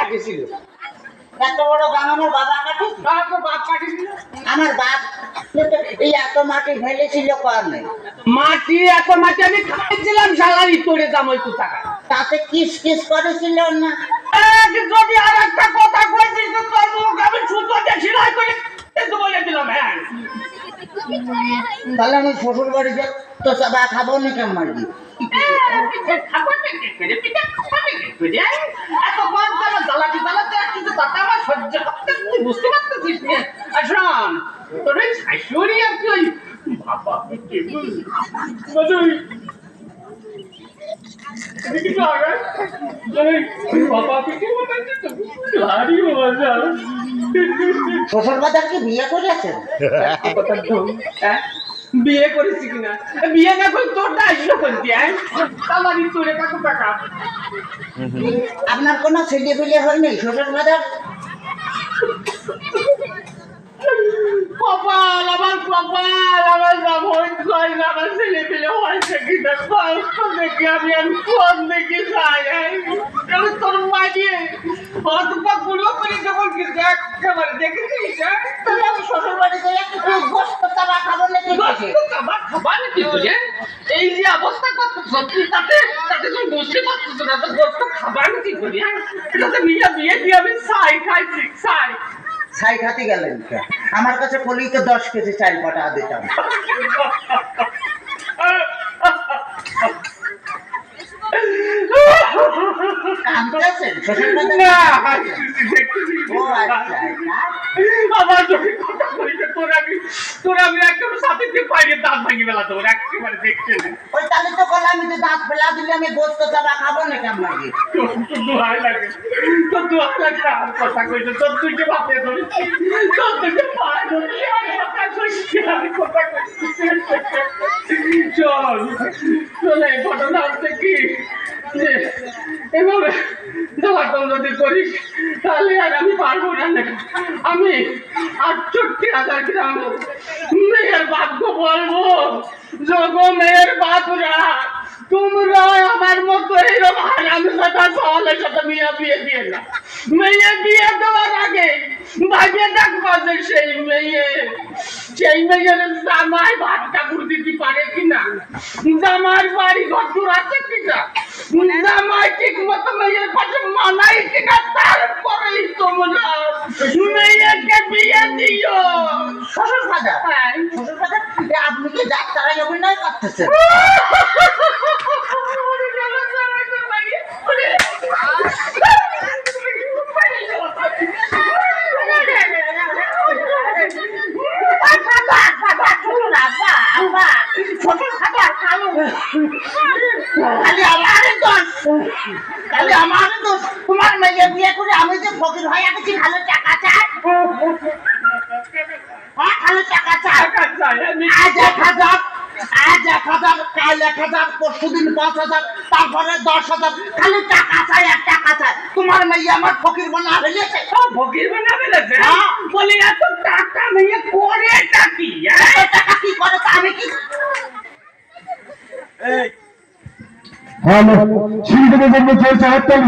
কাটেছিল। এত বড় গান আমার বাবা কাটেছিল? তোর বাপ কাটেছিল? আমার বাপ এই এত মাটি ফেলেছিল কর নেই। এত মাটি আমি খাইছিলাম সালারি করে দাম ওই টাকা। তাতে কিস কিস করেছিল না? যদি আর একটা কথা কইছিস তো তোর মুখ আমি সুতো দিয়ে সেলাই করে তো বলে দিলাম। হ্যাঁ তাহলে আমি শ্বশুর বাড়ি যাই তো চাবা খাবো না কেমন মারবি? বুঝতে পারতেছিস তোর ওই শাশুড়ি আর কি ওই বাবা শ্বশুর বাজার কি বিয়ে করেছেন? বিয়ে করেছি কিনা? বিয়ে না করে তোরটা আসলো করছি। তালারি তোরে কাকু টাকা আপনার কোনো ছেলে বিলে হয়নি শ্বশুর বাজার? কপাল আমার আমার ছেলে পেলে হয়েছে কিনা কষ্ট দেখি আমি আর কোন দেখি যাই তোর মাঝিয়ে অতপা গুলো করে যখন একেবারে দেখেছিস। তাহলে আমি শ্বশুর বাড়ি যাই একটু গোস্ত চাবা খাবো নাকি? খাবার কি বুঝে এই যে অবস্থা করতে সত্যি তাতে তুমি বুঝতে পারছো না তো গোস্ত খাবার কি করি। তাতে নিয়ে বিয়ে দিয়ে আমি খাইছি ছাই খাতে গেলেন আমার কাছে বলি তো 10 কেজি চাল পাঠা দিতাম। কাঁদতেছেন শ্বশুর বাজার? ও আচ্ছা আমার যদি কথা বলিতে তোর আমি একদম সাথে দিয়ে পাইলে দাঁত ভাঙি বেলা তোর একেবারে দেখছে না। ওই তাহলে তো বলে আমি তো দাঁত ফেলা দিলে আমি গোস্ত চাবা খাবো না কেমন লাগে? তোর দোহাই লাগে আর কথা কইছে তোর দুইটা বাপে ধরেছি তোর দুইটা পায়ে ধরেছি আর কথা কইছি আমি কথা কইছি। চল এই ঘটনা হচ্ছে কি যে এভাবে দোকান যদি করিস তাহলে আর আমি পারবো না। আমি 68,000 গ্রাম মেয়ের বাপকে বলবো যোগো মেয়ের বাপরা তোমরা আমার মতো এইরকম হারামি কথা সওয়ালের সাথে মেয়ে বিয়ে দিয়ে না। মেয়ে বিয়ে দেওয়ার আগে ভাবিয়ে দেখবো যে সেই মেয়ের জামাই ভাত কাপড় দিতে পারে কিনা, জামাই বাড়ি ঘর দূর আছে কিনা, জামাই ঠিক মতো মেয়ের পাশে মানাই কিনা, তারপরেই তোমরা মেয়েকে বিয়ে দিও। শ্বশুর বাজার শ্বশুর বাজার আপনি কি ডাক্তারাই অভিনয় করতেছেন? তোমার মেয়ে বিয়ে করে আমি যে ফকির হয়ে গেছি ভালো টাকা চাই, ভালো টাকা চাই। আজ 1,000 কাল 1,000 পরশুদিন 5,000 তারপরে 10,000 খালি টাকা চাই আর টাকা চাই। তোমার মেয়ে আমার ফকির বানা ফেলেছে। ফকির বানা ফেলেছে? বলে এত টাকা মেয়ে করে কি? টাকা কি করে তা আমি কি হ্যালো, সিঁড়ি থেকে বলবো চলছে হাততালি।